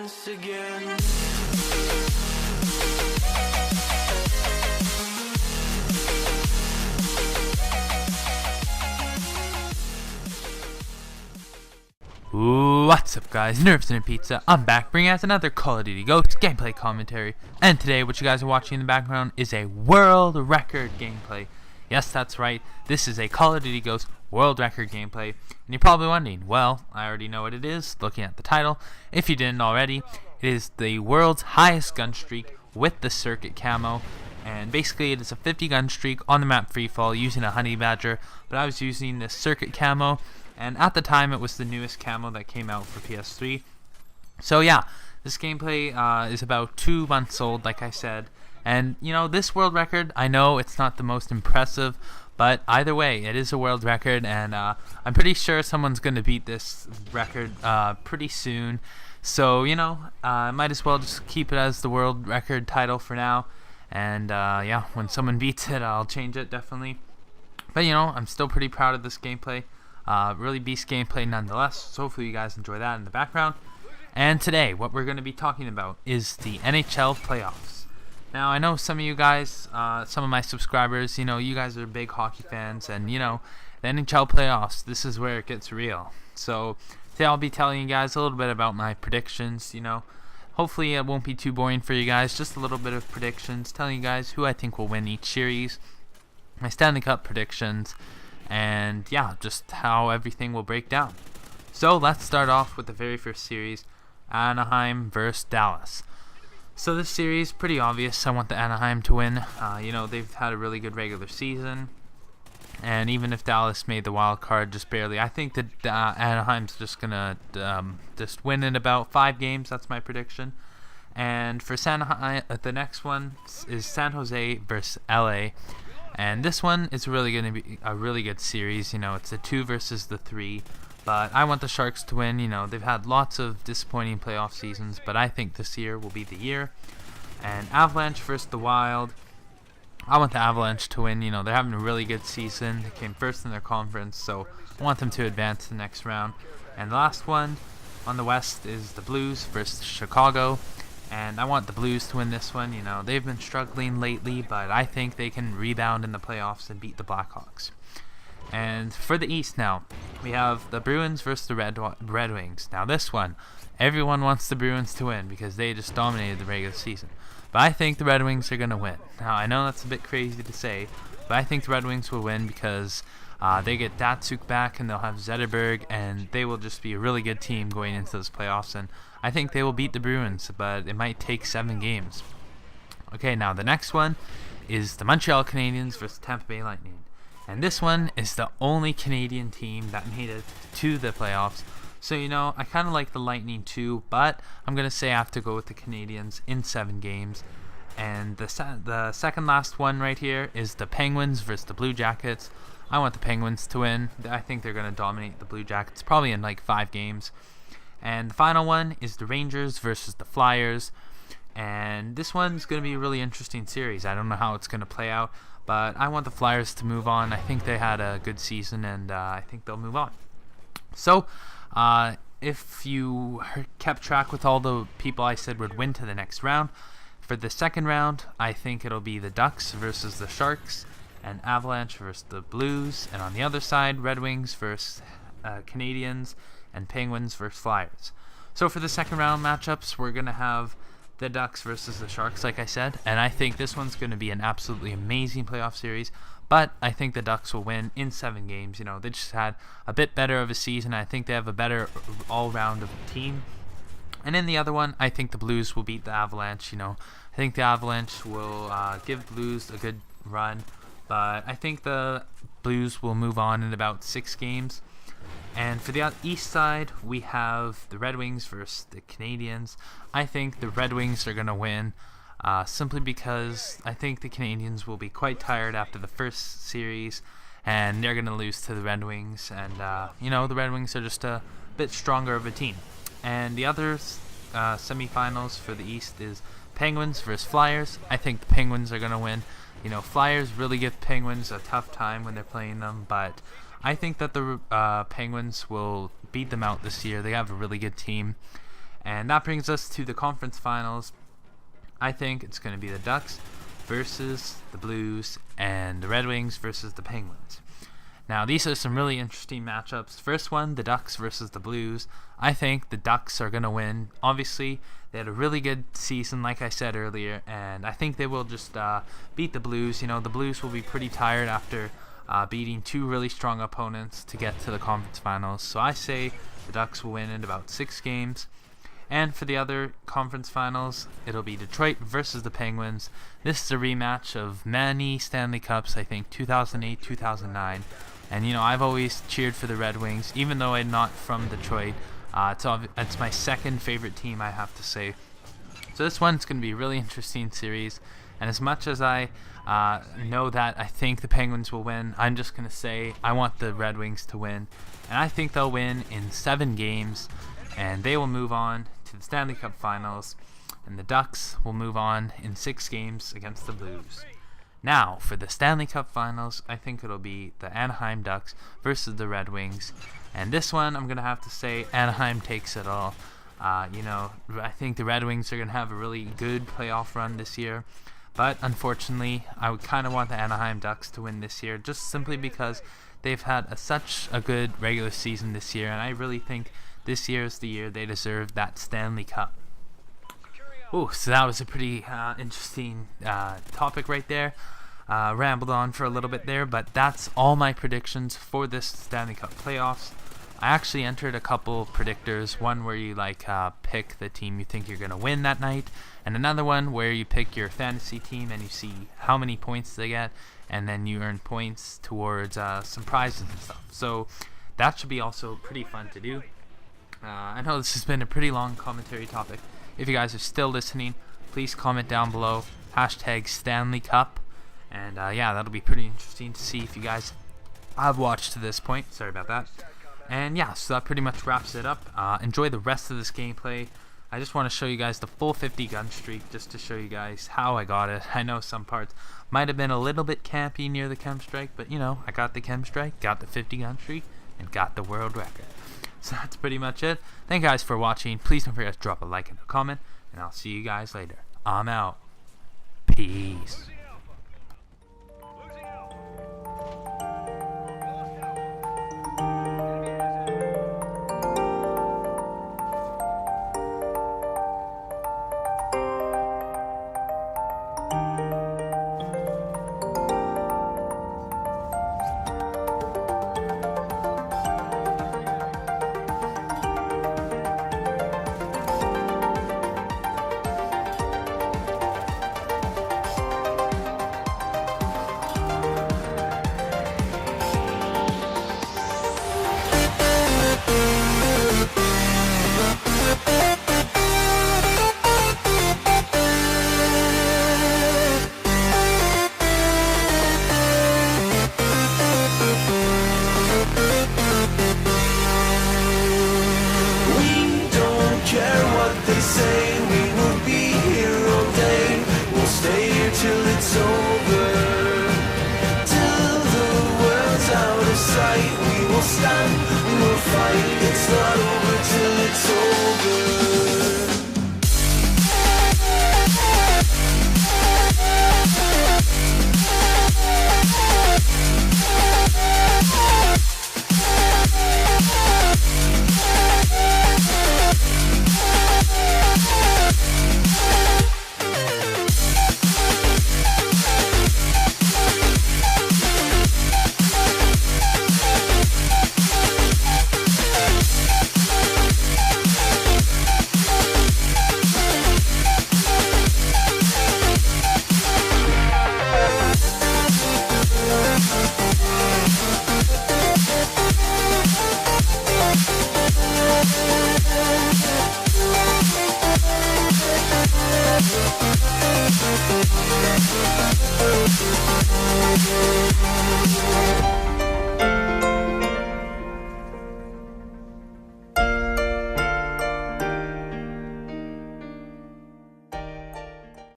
once again. What's up guys, Nerfs and Pizza. I'm back bringing us another Call of Duty Ghosts gameplay commentary. And today what you guys are watching in the background is a world record gameplay. Yes, that's right, this is a Call of Duty Ghosts world record gameplay. And you're probably wondering, well, I already know what it is, looking at the title. If you didn't already, it is the world's highest gun streak with the circuit camo. And basically it is a 50 gun streak on the map Freefall using a Honey Badger. But I was using the circuit camo. And at the time, it was the newest camo that came out for PS3. So yeah, this gameplay is about 2 months old, like I said. And, you know, this world record, I know it's not the most impressive, but either way, it is a world record. And I'm pretty sure someone's going to beat this record pretty soon. So, you know, I might as well just keep it as the world record title for now. And, yeah, when someone beats it, I'll change it, definitely. But, you know, I'm still pretty proud of this gameplay. Really beast gameplay nonetheless, so hopefully you guys enjoy that in the background. And today, what we're going to be talking about is the NHL playoffs. Now, I know some of you guys, some of my subscribers, you know, you guys are big hockey fans, and, you know, the NHL playoffs, this is where it gets real. So, today I'll be telling you guys a little bit about my predictions, you know. Hopefully it won't be too boring for you guys, just a little bit of predictions, telling you guys who I think will win each series, my Stanley Cup predictions, and yeah, just how everything will break down. So let's start off with the very first series, Anaheim versus Dallas. So this series, pretty obvious. I want the Anaheim to win. You know, they've had a really good regular season, and even if Dallas made the wild card just barely, I think that Anaheim's just gonna just win in about 5 games. That's my prediction. And for the next one is San Jose versus LA. And this one is really going to be a really good series. You know, it's the 2 versus the 3. But I want the Sharks to win. You know, they've had lots of disappointing playoff seasons, but I think this year will be the year. And Avalanche versus the Wild. I want the Avalanche to win. You know, they're having a really good season. They came first in their conference, so I want them to advance to the next round. And the last one on the West is the Blues versus Chicago. And I want the Blues to win this one. You know, they've been struggling lately, but I think they can rebound in the playoffs and beat the Blackhawks. And for the East now, we have the Bruins versus the Red Wings. Now this one, everyone wants the Bruins to win because they just dominated the regular season. But I think the Red Wings are going to win. Now I know that's a bit crazy to say, but I think the Red Wings will win because they get Datsuk back and they'll have Zetterberg, and they will just be a really good team going into those playoffs. And I think they will beat the Bruins, but it might take 7 games. Okay, now the next one is the Montreal Canadiens versus Tampa Bay Lightning. And this one is the only Canadian team that made it to the playoffs. So, you know, I kind of like the Lightning too, but I'm going to say I have to go with the Canadiens in 7 games. And the second last one right here is the Penguins versus the Blue Jackets. I want the Penguins to win. I think they're going to dominate the Blue Jackets, probably in like 5 games. And the final one is the Rangers versus the Flyers. And this one's going to be a really interesting series. I don't know how it's going to play out, but I want the Flyers to move on. I think they had a good season, and I think they'll move on. So, if you kept track with all the people I said would win to the next round, for the second round, I think it'll be the Ducks versus the Sharks, and Avalanche versus the Blues, and on the other side, Red Wings versus Canadiens, and Penguins versus Flyers. So for the second round matchups, we're going to have the Ducks versus the Sharks, like I said, and I think this one's going to be an absolutely amazing playoff series, but I think the Ducks will win in 7 games. You know, they just had a bit better of a season. I think they have a better all-round of a team. And in the other one, I think the Blues will beat the Avalanche. You know, I think the Avalanche will give Blues a good run, but I think the Blues will move on in about 6 games. And for the east side, we have the Red Wings versus the Canadiens. I think the Red Wings are going to win simply because I think the Canadiens will be quite tired after the first series, and they're going to lose to the Red Wings. And, you know, the Red Wings are just a bit stronger of a team. And the other semifinals for the East is Penguins versus Flyers. I think the Penguins are going to win. You know, Flyers really give Penguins a tough time when they're playing them, but I think that the Penguins will beat them out this year. They have a really good team. And that brings us to the conference finals. I think it's going to be the Ducks versus the Blues and the Red Wings versus the Penguins. Now, these are some really interesting matchups. First one, the Ducks versus the Blues. I think the Ducks are going to win. Obviously, they had a really good season, like I said earlier, and I think they will just beat the Blues. You know, the Blues will be pretty tired after beating two really strong opponents to get to the conference finals. So I say the Ducks will win in about 6 games. And for the other conference finals, it'll be Detroit versus the Penguins. This is a rematch of many Stanley Cups, I think 2008, 2009. And, you know, I've always cheered for the Red Wings, even though I'm not from Detroit. It's my second favorite team, I have to say. So this one's going to be a really interesting series. And as much as I know that I think the Penguins will win, I'm just going to say I want the Red Wings to win. And I think they'll win in 7 games. And they will move on to the Stanley Cup Finals. And the Ducks will move on in 6 games against the Blues. Now, for the Stanley Cup Finals, I think it'll be the Anaheim Ducks versus the Red Wings. And this one, I'm going to have to say Anaheim takes it all. You know, I think the Red Wings are going to have a really good playoff run this year. But unfortunately, I would kind of want the Anaheim Ducks to win this year, just simply because they've had such a good regular season this year. And I really think this year is the year they deserve that Stanley Cup. Oh, so that was a pretty interesting topic right there. Rambled on for a little bit there, but that's all my predictions for this Stanley Cup playoffs. I actually entered a couple predictors, one where you pick the team you think you're going to win that night, and another one where you pick your fantasy team and you see how many points they get, and then you earn points towards some prizes and stuff. So that should be also pretty fun to do. I know this has been a pretty long commentary topic. If you guys are still listening, please comment down below, #StanleyCup. And yeah, that'll be pretty interesting to see if you guys have watched to this point. Sorry about that. And yeah, so that pretty much wraps it up. Enjoy the rest of this gameplay. I just want to show you guys the full 50 gun streak, just to show you guys how I got it. I know some parts might have been a little bit campy near the chem strike, but you know, I got the chem strike, got the 50 gun streak, and got the world record. So that's pretty much it. Thank you guys for watching. Please don't forget to drop a like and a comment, and I'll see you guys later. I'm out. Peace. till it's over. Till the world's out of sight, we will stand, we will fight. It's not